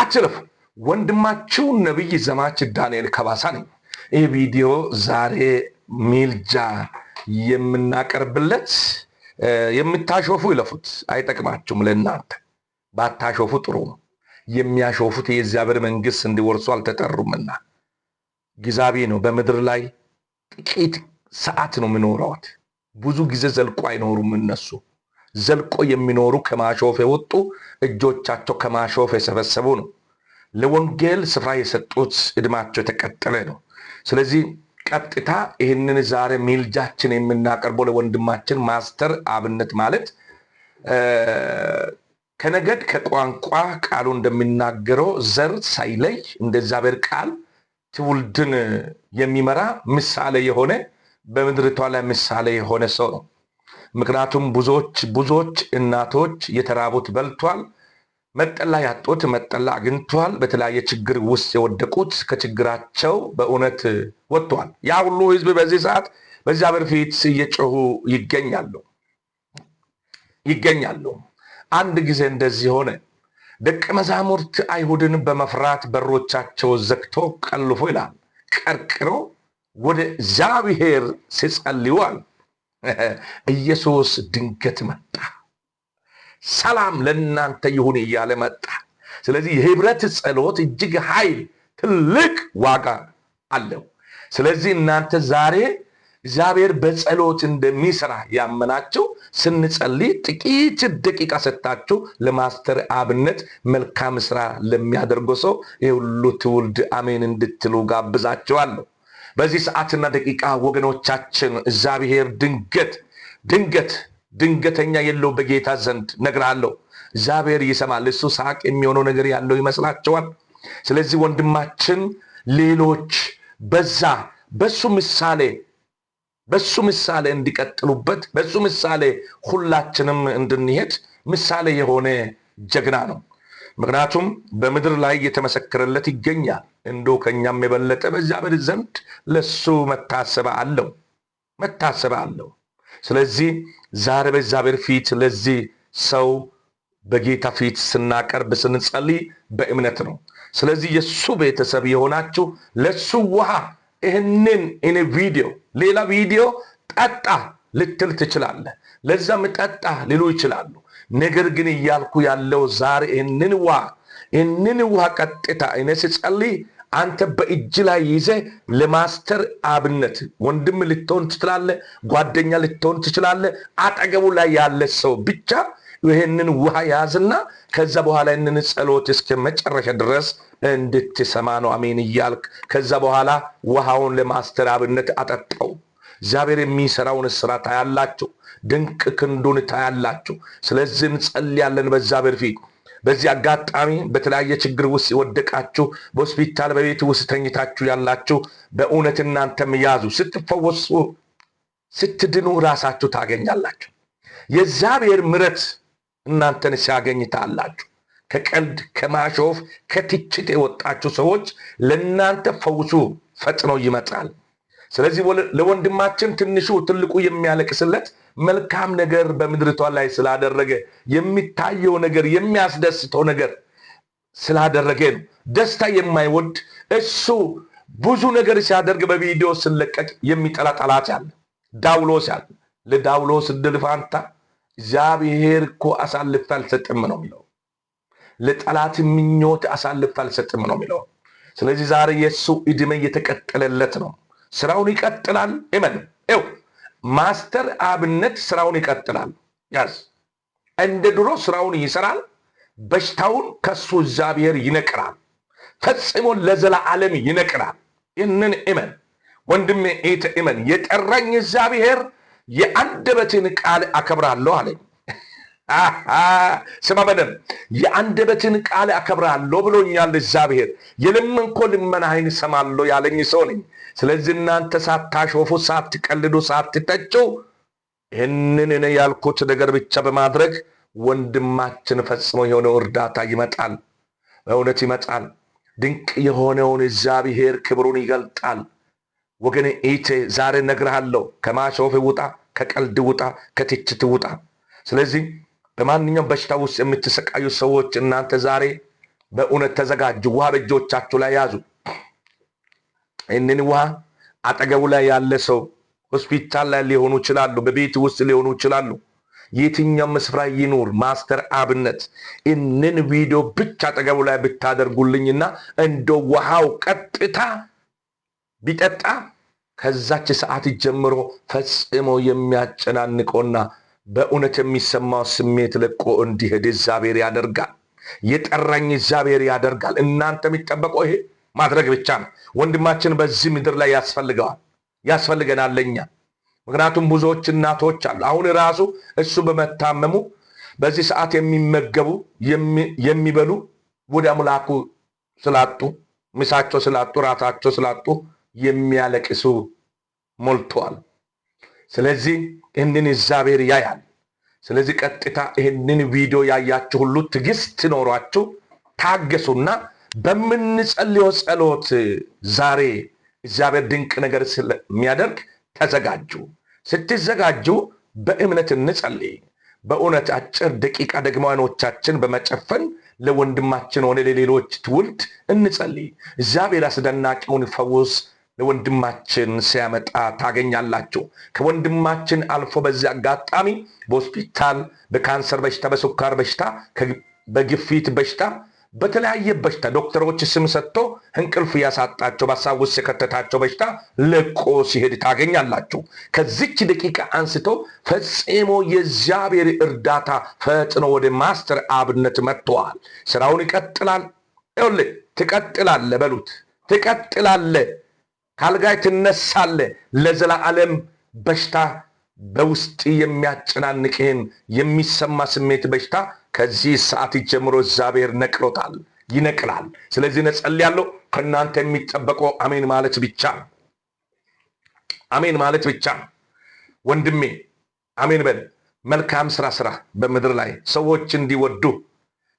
አትለፉ። ወንድማችሁ ነብይ ዘማች ዳንኤል ከባሳ ነኝ። ይህ ቪዲዮ ዛሬ ሚልጃ የምናቀርብለት የምታሾፉ ይለፉት፣ አይጠቅማችሁም። ለእናንተ ባታሾፉ ጥሩ ነው። የሚያሾፉት የእግዚአብሔር መንግስት እንዲወርሱ አልተጠሩምና ጊዜያዊ ነው። በምድር ላይ ጥቂት ሰዓት ነው የሚኖረዋት። ብዙ ጊዜ ዘልቆ አይኖሩም። እነሱ ዘልቆ የሚኖሩ ከማሾፍ የወጡ እጆቻቸው ከማሾፍ የሰበሰቡ ነው። ለወንጌል ስፍራ የሰጡት እድማቸው የተቀጠለ ነው። ስለዚህ ቀጥታ ይህንን ዛሬ ሚልጃችን የምናቀርበው ለወንድማችን ማስተር አብነት ማለት ከነገድ ከቋንቋ ቃሉ እንደሚናገረው ዘር ሳይለይ እንደ እግዚአብሔር ቃል ትውልድን የሚመራ ምሳሌ የሆነ በምድሪቷ ላይ ምሳሌ የሆነ ሰው ነው። ምክንያቱም ብዙዎች እናቶች የተራቡት በልቷል፣ መጠላ ያጡት መጠላ አግኝቷል፣ በተለያየ ችግር ውስጥ የወደቁት ከችግራቸው በእውነት ወጥቷል። ያ ሁሉ ህዝብ በዚህ ሰዓት በእግዚአብሔር ፊት እየጮሁ ይገኛሉ። አንድ ጊዜ እንደዚህ ሆነ። ደቀ መዛሙርት አይሁድን በመፍራት በሮቻቸው ዘግቶ ቀልፎ ይላል ቀርቅሮ ወደ እግዚአብሔር ሲጸልዩዋል። ኢየሱስ ድንገት መጣ። ሰላም ለእናንተ ይሁን እያለ መጣ። ስለዚህ የህብረት ጸሎት እጅግ ኃይል ትልቅ ዋጋ አለው። ስለዚህ እናንተ ዛሬ እግዚአብሔር በጸሎት እንደሚሰራ ያመናችሁ ስንጸልይ ጥቂት ደቂቃ ሰጥታችሁ ለማስተር አብነት መልካም ስራ ለሚያደርገው ሰው የሁሉ ትውልድ አሜን እንድትሉ ጋብዛችኋለሁ። በዚህ ሰዓትና ደቂቃ ወገኖቻችን እግዚአብሔር ድንገተኛ የለው በጌታ ዘንድ ነግራለሁ። እግዚአብሔር ይሰማል። እሱ ሳቅ የሚሆነው ነገር ያለው ይመስላችኋል? ስለዚህ ወንድማችን ሌሎች በሱ ምሳሌ እንዲቀጥሉበት በሱ ምሳሌ ሁላችንም እንድንሄድ ምሳሌ የሆነ ጀግና ነው። ምክንያቱም በምድር ላይ እየተመሰከረለት ይገኛል። እንዶ ከኛም የበለጠ በእግዚአብሔር ዘንድ ለሱ መታሰብ አለው። ስለዚህ ዛሬ በእግዚአብሔር ፊት ለዚህ ሰው በጌታ ፊት ስናቀርብ ስንጸልይ በእምነት ነው። ስለዚህ የሱ ቤተሰብ የሆናችሁ ለሱ ውሃ ይህንን ሌላ ቪዲዮ ጠጣ ልትል ትችላለህ። ለዛም ጠጣ ሊሉ ይችላሉ። ነገር ግን እያልኩ ያለው ዛሬ ይህንን ውሃ ቀጥታ እኔ ስጸልይ አንተ በእጅ ላይ ይዘ ለማስተር አብነት ወንድም ልትሆን ትችላለህ፣ ጓደኛ ልትሆን ትችላለህ። አጠገቡ ላይ ያለ ሰው ብቻ ይህንን ውሃ ያዝና ከዛ በኋላ ይህንን ጸሎት እስከ መጨረሻ ድረስ እንድትሰማ ነው። አሜን እያልክ ከዛ በኋላ ውሃውን ለማስተር አብነት አጠጣው። እግዚአብሔር የሚሰራውን ስራ ታያላችሁ፣ ድንቅ ክንዱን ታያላችሁ። ስለዚህ እንጸልያለን በእግዚአብሔር ፊት። በዚህ አጋጣሚ በተለያየ ችግር ውስጥ የወደቃችሁ በሆስፒታል በቤት ውስጥ ተኝታችሁ ያላችሁ በእውነት እናንተም ያዙ። ስትፈወሱ ስትድኑ ራሳችሁ ታገኛላችሁ። የእግዚአብሔር ምሕረት እናንተን ሲያገኝ ታያላችሁ። ከቀልድ ከማሾፍ ከትችት የወጣችሁ ሰዎች ለእናንተ ፈውሱ ፈጥኖ ይመጣል። ስለዚህ ለወንድማችን ትንሹ ትልቁ የሚያለቅስለት መልካም ነገር በምድሪቷ ላይ ስላደረገ የሚታየው ነገር የሚያስደስተው ነገር ስላደረገ ነው። ደስታ የማይወድ እሱ ብዙ ነገር ሲያደርግ በቪዲዮ ስለቀቅ የሚጠላ ጠላት ያለ ዳውሎስ ያለ ለዳውሎስ ድል ፋንታ እግዚአብሔር እኮ አሳልፎ አልሰጥም ነው የሚለው። ለጠላት ምኞት አሳልፎ አልሰጥም ነው የሚለው። ስለዚህ ዛሬ የሱ እድሜ እየተቀጠለለት ነው። ስራውን ይቀጥላል። ማስተር አብነት ስራውን ይቀጥላል። እንደ ድሮ ስራውን ይሰራል። በሽታውን ከሱ እግዚአብሔር ይነቅራል። ፈጽሞ ለዘላለም ይነቅራል። ይህንን እመን ወንድሜ፣ እመን። የጠራኝ እግዚአብሔር የአንደበትን ቃል አከብራለሁ አለኝ። ስማ በደንብ የአንደበትን ቃል አከብራለሁ ብሎኛል እግዚአብሔር። የለመንኮ ልመናህን እሰማለሁ ያለኝ ሰው ነኝ። ስለዚህ እናንተ ሳታሾፉ፣ ሳትቀልዱ፣ ሳትተቹ ይህንን እኔ ያልኩት ነገር ብቻ በማድረግ ወንድማችን ፈጽሞ የሆነው እርዳታ ይመጣል። በእውነት ይመጣል። ድንቅ የሆነውን እግዚአብሔር ክብሩን ይገልጣል። ወገኔ ኢቴ ዛሬ ነግርሃለሁ፣ ከማሾፍ ውጣ፣ ከቀልድ ውጣ፣ ከትችት ውጣ። ስለዚህ በማንኛውም በሽታ ውስጥ የምትሰቃዩ ሰዎች እናንተ ዛሬ በእውነት ተዘጋጁ። ውሃ በእጆቻችሁ ላይ ያዙ። ይህንን ውሃ አጠገቡ ላይ ያለ ሰው ሆስፒታል ላይ ሊሆኑ ይችላሉ፣ በቤት ውስጥ ሊሆኑ ይችላሉ። የትኛውም ስፍራ ይኑር ማስተር አብነት ይህንን ቪዲዮ ብቻ አጠገቡ ላይ ብታደርጉልኝና እንደ ውሃው ቀጥታ ቢጠጣ ከዛች ሰዓት ጀምሮ ፈጽሞ የሚያጨናንቀውና በእውነት የሚሰማው ስሜት ለቆ እንዲሄድ እግዚአብሔር ያደርጋል። የጠራኝ እግዚአብሔር ያደርጋል። እናንተ የሚጠበቀው ይሄ ማድረግ ብቻ ነው። ወንድማችን በዚህ ምድር ላይ ያስፈልገናል ለኛ። ምክንያቱም ብዙዎች እናቶች አሉ አሁን ራሱ እሱ በመታመሙ በዚህ ሰዓት የሚመገቡ የሚበሉ ወደ አምላኩ ስላጡ፣ ምሳቸው ስላጡ፣ ራታቸው ስላጡ የሚያለቅሱ ሞልተዋል። ስለዚህ ይህንን እግዚአብሔር ያያል። ስለዚህ ቀጥታ ይህንን ቪዲዮ ያያችሁ ሁሉ ትዕግስት ኖሯችሁ ታገሱና በምንጸልየው ጸሎት ዛሬ እግዚአብሔር ድንቅ ነገር ስለሚያደርግ ተዘጋጁ። ስትዘጋጁ በእምነት እንጸልይ። በእውነት አጭር ደቂቃ ደግሞ አይኖቻችን በመጨፈን ለወንድማችን ሆነ ለሌሎች ትውልድ እንጸልይ። እግዚአብሔር አስደናቂውን ፈውስ ለወንድማችን ሲያመጣ ታገኛላችሁ። ከወንድማችን አልፎ በዚህ አጋጣሚ በሆስፒታል በካንሰር በሽታ፣ በስኳር በሽታ፣ በግፊት በሽታ፣ በተለያየ በሽታ ዶክተሮች ስም ሰጥቶ እንቅልፍ ያሳጣቸው በሀሳብ ውስጥ የከተታቸው በሽታ ለቆ ሲሄድ ታገኛላችሁ። ከዚች ደቂቃ አንስቶ ፈጽሞ የእግዚአብሔር እርዳታ ፈጥኖ ወደ ማስተር አብነት መጥተዋል። ስራውን ይቀጥላል። ይኸውልህ ትቀጥላለህ በሉት። ትቀጥላለህ፣ ካልጋይ ትነሳለህ። ለዘላለም በሽታ በውስጥ የሚያጨናንቅህን የሚሰማ ስሜት በሽታ ከዚህ ሰዓት ጀምሮ እግዚአብሔር ነቅሎታል፣ ይነቅላል። ስለዚህ እጸልያለሁ። ከእናንተ የሚጠበቀው አሜን ማለት ብቻ ነው። አሜን ማለት ብቻ ነው። ወንድሜ አሜን በል። መልካም ስራ በምድር ላይ ሰዎች እንዲወዱ፣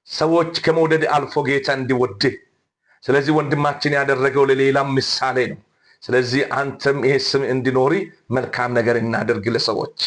ሰዎች ከመውደድ አልፎ ጌታ እንዲወድህ። ስለዚህ ወንድማችን ያደረገው ለሌላም ምሳሌ ነው። ስለዚህ አንተም ይሄ ስም እንዲኖሪ መልካም ነገር እናደርግ። ለሰዎች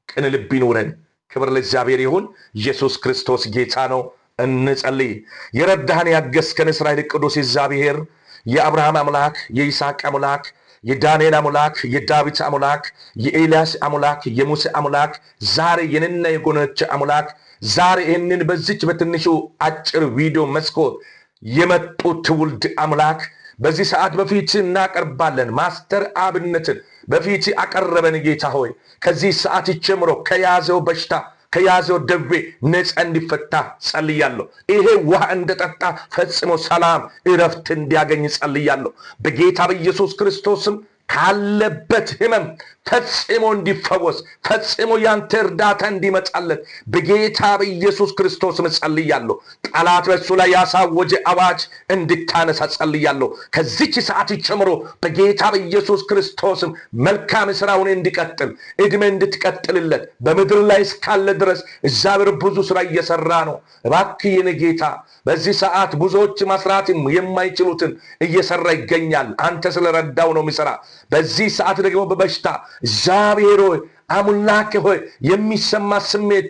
ቅን ልብ ይኑረን። ክብር ለእግዚአብሔር ይሁን። ኢየሱስ ክርስቶስ ጌታ ነው። እንጸልይ። የረዳህን ያገዝከን እስራኤል ቅዱስ እግዚአብሔር የአብርሃም አምላክ፣ የይስሐቅ አምላክ፣ የዳንኤል አምላክ፣ የዳዊት አምላክ፣ የኤልያስ አምላክ፣ የሙሴ አምላክ፣ ዛሬ የነና የጎኖች አምላክ፣ ዛሬ ይህንን በዚች በትንሹ አጭር ቪዲዮ መስኮት የመጡ ትውልድ አምላክ በዚህ ሰዓት በፊት እናቀርባለን። ማስተር አብነትን በፊት አቀረበን። ጌታ ሆይ ከዚህ ሰዓት ጀምሮ ከያዘው በሽታ ከያዘው ደዌ ነፃ እንዲፈታ ጸልያለሁ። ይሄ ውሃ እንደጠጣ ፈጽሞ ሰላም እረፍት እንዲያገኝ ጸልያለሁ። በጌታ በኢየሱስ ክርስቶስም ካለበት ህመም ፈጽሞ እንዲፈወስ ፈጽሞ ያንተ እርዳታ እንዲመጣለት በጌታ በኢየሱስ ክርስቶስ ጸልያለሁ። ጠላት በሱ ላይ ያሳወጀ አዋጅ እንድታነሳ ጸልያለሁ። ከዚች ሰዓት ጀምሮ በጌታ በኢየሱስ ክርስቶስ መልካም ስራውን እንዲቀጥል እድሜ እንድትቀጥልለት በምድር ላይ እስካለ ድረስ እግዚአብሔር ብዙ ስራ እየሰራ ነው። እባክህ የኔ ጌታ በዚህ ሰዓት ብዙዎች መስራት የማይችሉትን እየሰራ ይገኛል። አንተ ስለረዳው ነው የሚሰራ። በዚህ ሰዓት ደግሞ በበሽታ እግዚአብሔር ሆይ አምላክ ሆይ የሚሰማ ስሜት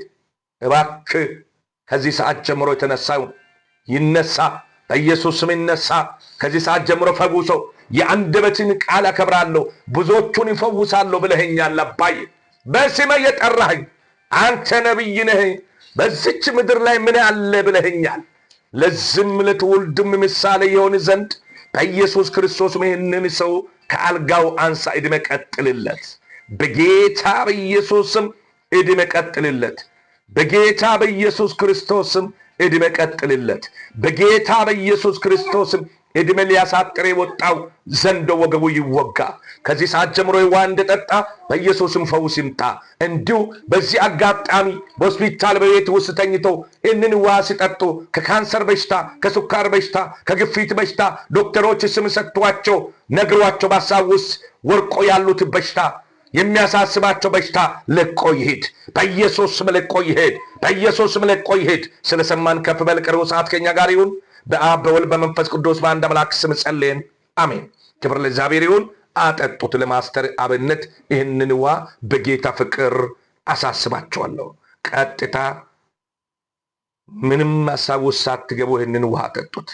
እባክህ ከዚህ ሰዓት ጀምሮ የተነሳው ይነሳ፣ በኢየሱስ ስም ይነሳ። ከዚህ ሰዓት ጀምሮ ፈውሶ የአንደበትን ቃል አከብራለሁ ብዙዎቹን ይፈውሳለሁ ብለኸኛል። አባዬ በስመ የጠራኸኝ አንተ ነቢይ ነህ። በዚች ምድር ላይ ምን አለ ብለኸኛል። ለዝም ለትውልድም ምሳሌ የሆን ዘንድ በኢየሱስ ክርስቶስ ይህንን ሰው ከአልጋው አንሳ፣ ዕድሜ ቀጥልለት። በጌታ በኢየሱስም ዕድሜ ቀጥልለት። በጌታ በኢየሱስ ክርስቶስም ዕድሜ ቀጥልለት። በጌታ በኢየሱስ ክርስቶስም ዕድሜ ሊያሳጥር የወጣው ዘንዶ ወገቡ ይወጋ። ከዚህ ሰዓት ጀምሮ ውሃ እንደጠጣ በኢየሱስም ፈውስ ይምጣ። እንዲሁ በዚህ አጋጣሚ በሆስፒታል በቤት ውስጥ ተኝተው ይህንን ውሃ ሲጠጡ ከካንሰር በሽታ፣ ከስኳር በሽታ፣ ከግፊት በሽታ ዶክተሮች ስም ሰጥቷቸው ነግሯቸው በሀሳብ ውስጥ ወርቆ ያሉት በሽታ የሚያሳስባቸው በሽታ ለቆ ይሄድ። በኢየሱስ ስም ለቆ ይሄድ። በኢየሱስ ስም ለቆ ይሄድ። ስለሰማን ከፍ በል። ቀሪው ሰዓት ከኛ ጋር ይሁን። በአብ በወልድ በመንፈስ ቅዱስ በአንድ አምላክ ስም ጸልየን አሜን። ክብር ለእግዚአብሔር ይሁን። አጠጡት። ለማስተር አብነት ይህንን ውሃ በጌታ ፍቅር አሳስባቸዋለሁ። ቀጥታ ምንም ሀሳብ ውስጥ ሳትገቡ ይህንን ውሃ ጠጡት።